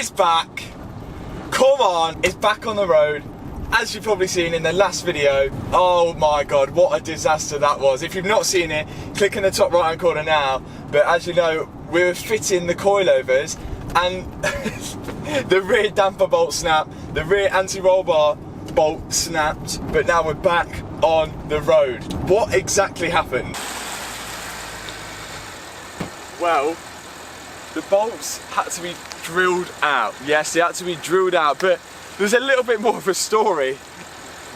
is back. Come on, it's back on the road. As you've probably seen in the last video, oh my god, what a disaster that was. If you've not seen it, click in the top right hand corner now. But as you know, we were fitting the coilovers and the rear damper bolt snapped, the rear anti-roll bar bolt snapped, but now we're back on the road. What exactly happened? Well, the bolts had to be drilled out. Yes, they had to be drilled out, but there's a little bit more of a story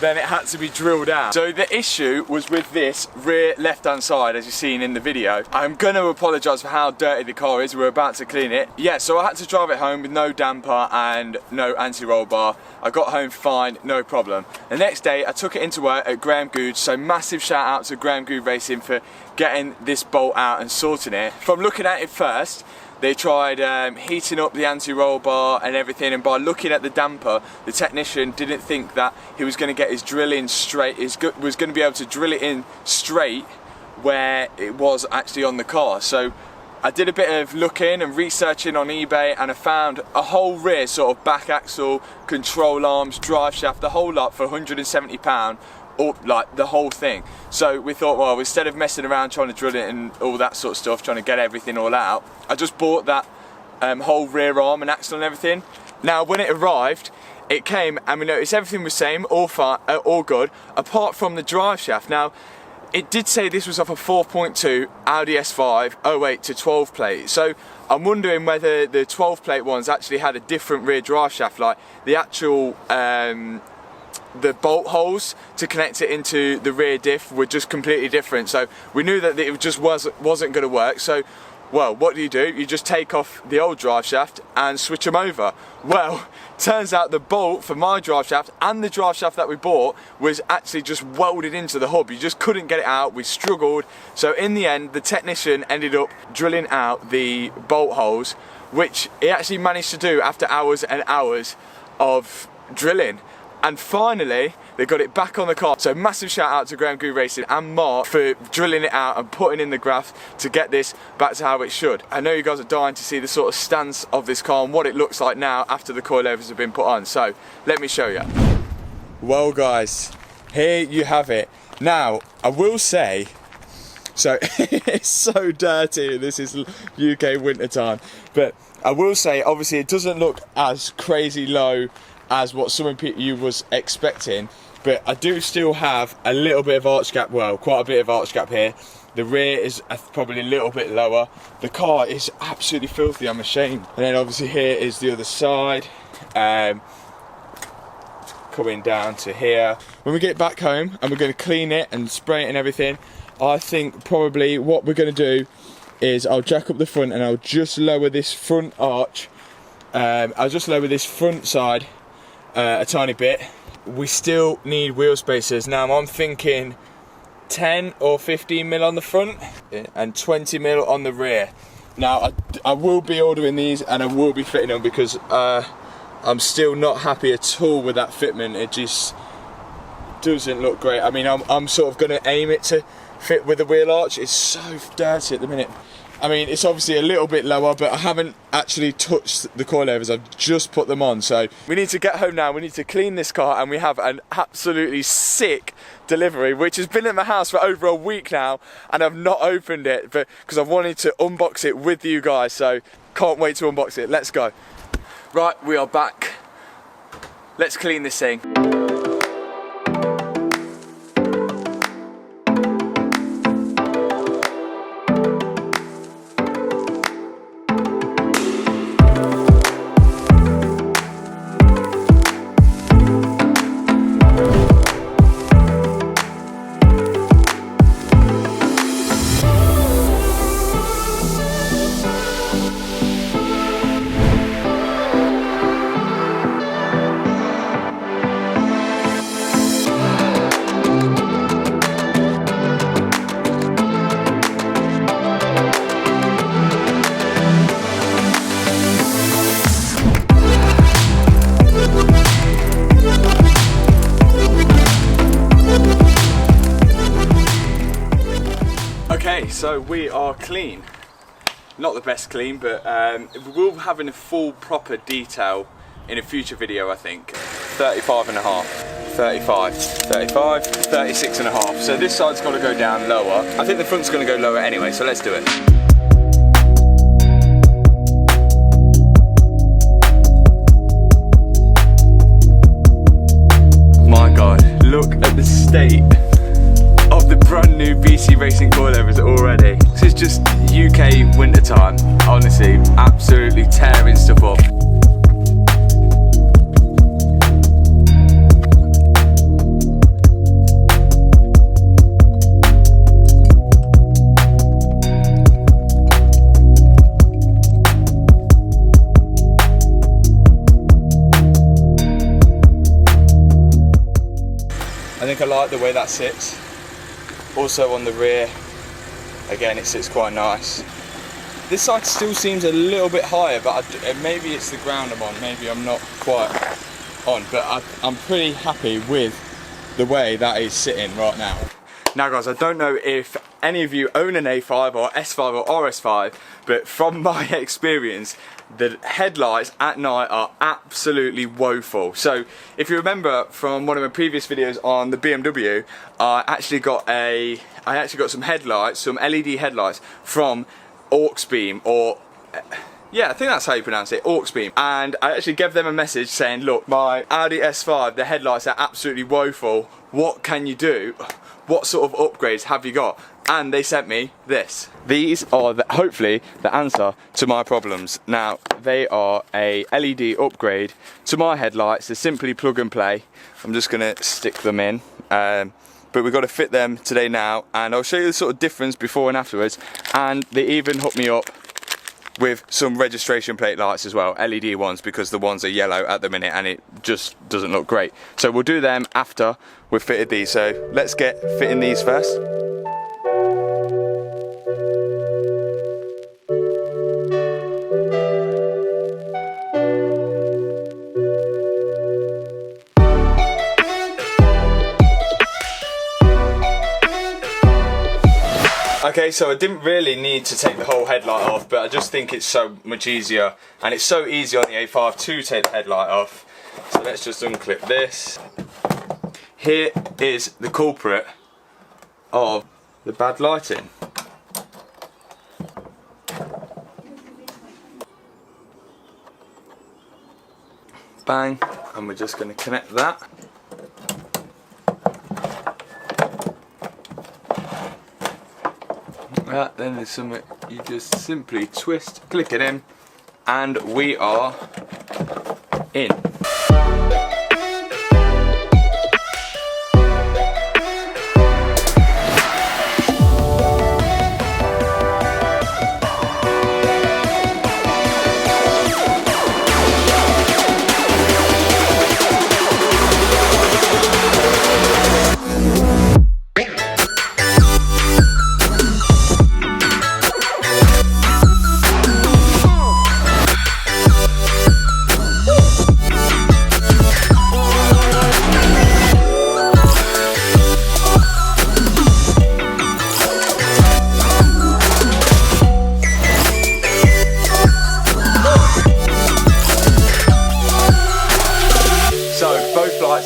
than it had to be drilled out. So the issue was with this rear left-hand side, as you've seen in the video. I'm going to apologise for how dirty the car is. We're about to clean it. Yeah, so I had to drive it home with no damper and no anti-roll bar. I got home fine, no problem. The next day, I took it into work at Graham Good, so massive shout out to Graham Good Racing for getting this bolt out and sorting it. From looking at it first, they tried heating up the anti-roll bar and everything, and by looking at the damper, the technician didn't think that he was going to get his drill in straight, was going to be able to drill it in straight where it was actually on the car. So I did a bit of looking and researching on eBay, and I found a whole rear sort of back axle, control arms, drive shaft, the whole lot for £170. Or like the whole thing. So we thought, well, instead of messing around trying to drill it and all that sort of stuff, trying to get everything all out, I just bought that whole rear arm and axle and everything. Now when it arrived, it came and we noticed everything was same, all fine, all good, apart from the drive shaft. Now it did say this was off a 4.2 Audi S5 V8 to 12 plate, so I'm wondering whether the 12 plate ones actually had a different rear drive shaft, like the actual the bolt holes to connect it into the rear diff were just completely different. So we knew that it just wasn't going to work. So, well, what do? You just take off the old drive shaft and switch them over. Well, turns out the bolt for my drive shaft and the drive shaft that we bought was actually just welded into the hub. You just couldn't get it out. We struggled. So in the end, the technician ended up drilling out the bolt holes, which he actually managed to do after hours and hours of drilling. And finally, they got it back on the car. So massive shout out to Graham Good Racing and Mark for drilling it out and putting in the graft to get this back to how it should. I know you guys are dying to see the sort of stance of this car and what it looks like now after the coilovers have been put on. So let me show you. Well guys, here you have it. Now, I will say, so it's so dirty, this is UK winter time, but I will say, obviously it doesn't look as crazy low as what some of you was expecting, but I do still have a little bit of arch gap, well, quite a bit of arch gap here. The rear is probably a little bit lower. The car is absolutely filthy, I'm ashamed. And then obviously here is the other side, coming down to here. When we get back home and we're going to clean it and spray it and everything, I think probably what we're going to do is I'll jack up the front and I'll just lower this front arch. I'll just lower this front side a tiny bit. We still need wheel spacers. Now I'm thinking 10 or 15 mil on the front and 20 mil on the rear. Now I will be ordering these and I will be fitting them because I'm still not happy at all with that fitment. It just doesn't look great. I mean, I'm sort of going to aim it to fit with the wheel arch. It's so dirty at the minute. I mean, it's obviously a little bit lower, but I haven't actually touched the coilovers. I've just put them on. So we need to get home now. We need to clean this car, and we have an absolutely sick delivery, which has been at my house for over a week now, and I've not opened it, but because I've wanted to unbox it with you guys. So can't wait to unbox it. Let's go. Right, we are back. Let's clean this thing. Okay, so we are clean. not the best clean, but we'll have in a full proper detail in a future video, I think. 35 and a half, 35, 35, 36 and a half. So this side's got to go down lower. I think the front's going to go lower anyway, so let's do it. My God, look at the state of the brand new BC Racing coilovers already. This is just UK winter time, honestly, absolutely tearing stuff up. I think I like the way that sits. Also on the rear, again, it sits quite nice. This side still seems a little bit higher, but maybe it's the ground I'm on, maybe I'm not quite on, but I'm pretty happy with the way that is sitting right now. Now guys, I don't know if any of you own an A5 or S5 or RS5, but from my experience, the headlights at night are absolutely woeful. So if you remember from one of my previous videos on the BMW, I actually got some headlights, some LED headlights from AUXBEAM, or yeah, I think that's how you pronounce it, AUXBEAM. And I actually gave them a message saying, look, my Audi S5, the headlights are absolutely woeful. What can you do? What sort of upgrades have you got? And they sent me this. These are hopefully the answer to my problems. Now, they are a LED upgrade to my headlights. They're simply plug and play. I'm just gonna stick them in. But we've got to fit them today now, and I'll show you the sort of difference before and afterwards. And they even hooked me up with some registration plate lights as well, LED ones, because the ones are yellow at the minute and it just doesn't look great. So we'll do them after we've fitted these. So let's get fitting these first. Okay, so I didn't really need to take the whole headlight off, but I just think it's so much easier, and it's so easy on the A5 to take the headlight off. So let's just unclip this. Here is the culprit of the bad lighting. Bang, and we're just going to connect that. Then there's something you just simply twist, click it in, and we are in.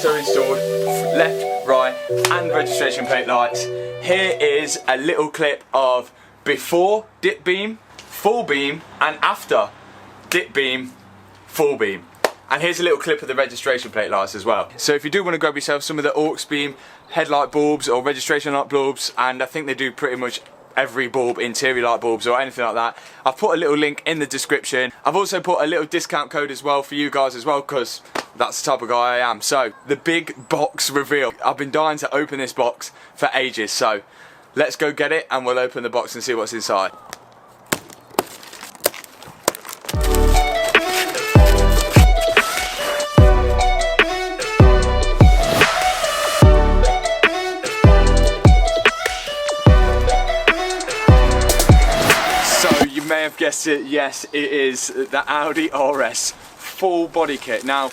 Are installed, left, right, and registration plate lights. Here is a little clip of before dip beam, full beam, and after dip beam, full beam. And here's a little clip of the registration plate lights as well. So if you do want to grab yourself some of the AUXBEAM headlight bulbs or registration light bulbs, and I think they do pretty much every bulb, interior light bulbs or anything like that, I've put a little link in the description. I've also put a little discount code as well for you guys as well, because that's the type of guy I am. So the big box reveal. I've been dying to open this box for ages, so let's go get it and we'll open the box and see what's inside. May have guessed it, yes, it is the Audi RS full body kit. Now,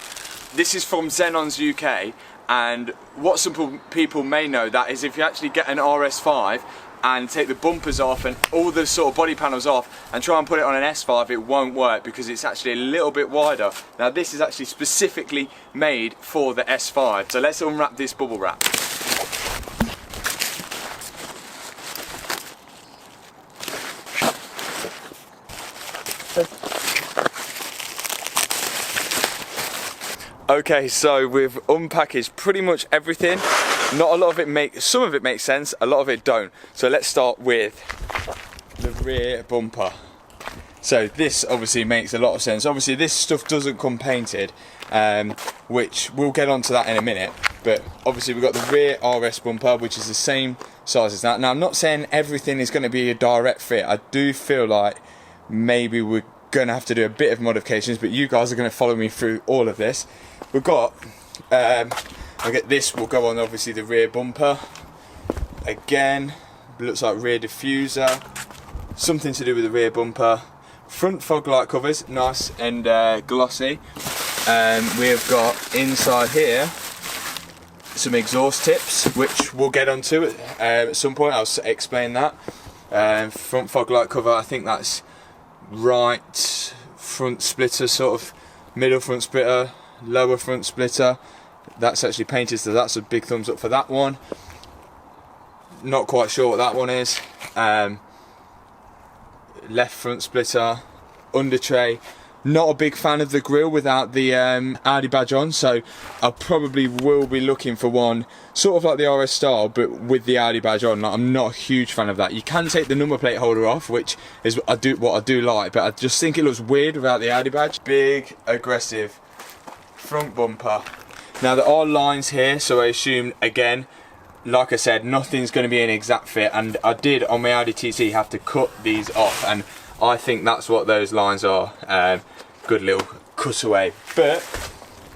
this is from Xenon's UK, and what some people may know, that is, if you actually get an RS5 and take the bumpers off and all the sort of body panels off and try and put it on an S5, it won't work because it's actually a little bit wider. Now this is actually specifically made for the S5. So let's unwrap this bubble wrap. Okay, so we've unpackaged pretty much everything. Not a lot of it makes, some of it makes sense, a lot of it don't. So let's start with the rear bumper. So this obviously makes a lot of sense. Obviously this stuff doesn't come painted, which we'll get onto that in a minute. But obviously we've got the rear RS bumper, which is the same size as that. Now I'm not saying everything is going to be a direct fit. I do feel like maybe we're going to have to do a bit of modifications, but you guys are going to follow me through all of this. We've got, I get this will go on obviously the rear bumper. Again, looks like rear diffuser, something to do with the rear bumper. Front fog light covers, nice and glossy. We've got inside here some exhaust tips, which we'll get onto at some point. I'll explain that. Front fog light cover, I think that's right front splitter, sort of middle front splitter, lower front splitter. That's actually painted, so that's a big thumbs up for that one. Not quite sure what that one is. Left front splitter, under tray. Not a big fan of the grille without the Audi badge on, so I probably will be looking for one sort of like the RS style but with the Audi badge on. Like, I'm not a huge fan of that. You can take the number plate holder off, which is what I do like, but I just think it looks weird without the Audi badge. Big aggressive front bumper. Now there are lines here, so I assume, again, like I said, nothing's going to be an exact fit, and I did on my Audi TT have to cut these off, and I think that's what those lines are. Good little cutaway, but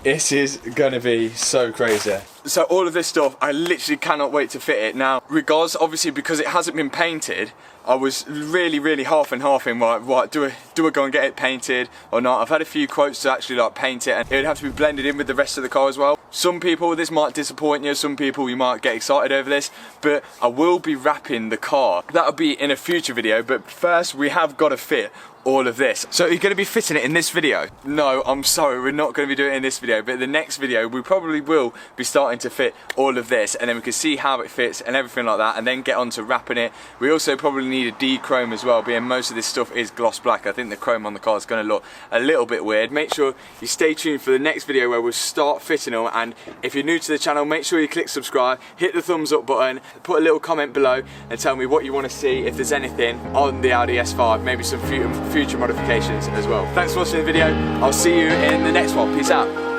this is going to be so crazy. So all of this stuff, I literally cannot wait to fit it. Now, regards, obviously, because it hasn't been painted, I was really half and half in, right, do I go and get it painted or not? I've had a few quotes to actually like paint it, and it would have to be blended in with the rest of the car as well. Some people, this might disappoint you, some people you might get excited over this, but I will be wrapping the car. That'll be in a future video, but first we have got to fit all of this. So you're going to be fitting it in this video? No, I'm sorry, we're not going to be doing it in this video, but the next video we probably will be starting to fit all of this, and then we can see how it fits and everything like that, and then get on to wrapping it. We also probably need a D-chrome as well, being most of this stuff is gloss black. I think the chrome on the car is going to look a little bit weird. Make sure you stay tuned for the next video where we'll start fitting them, and if you're new to the channel, make sure you click subscribe, hit the thumbs up button, put a little comment below and tell me what you want to see, if there's anything on the Audi S5, maybe some future modifications as well. Thanks for watching the video. I'll see you in the next one. Peace out.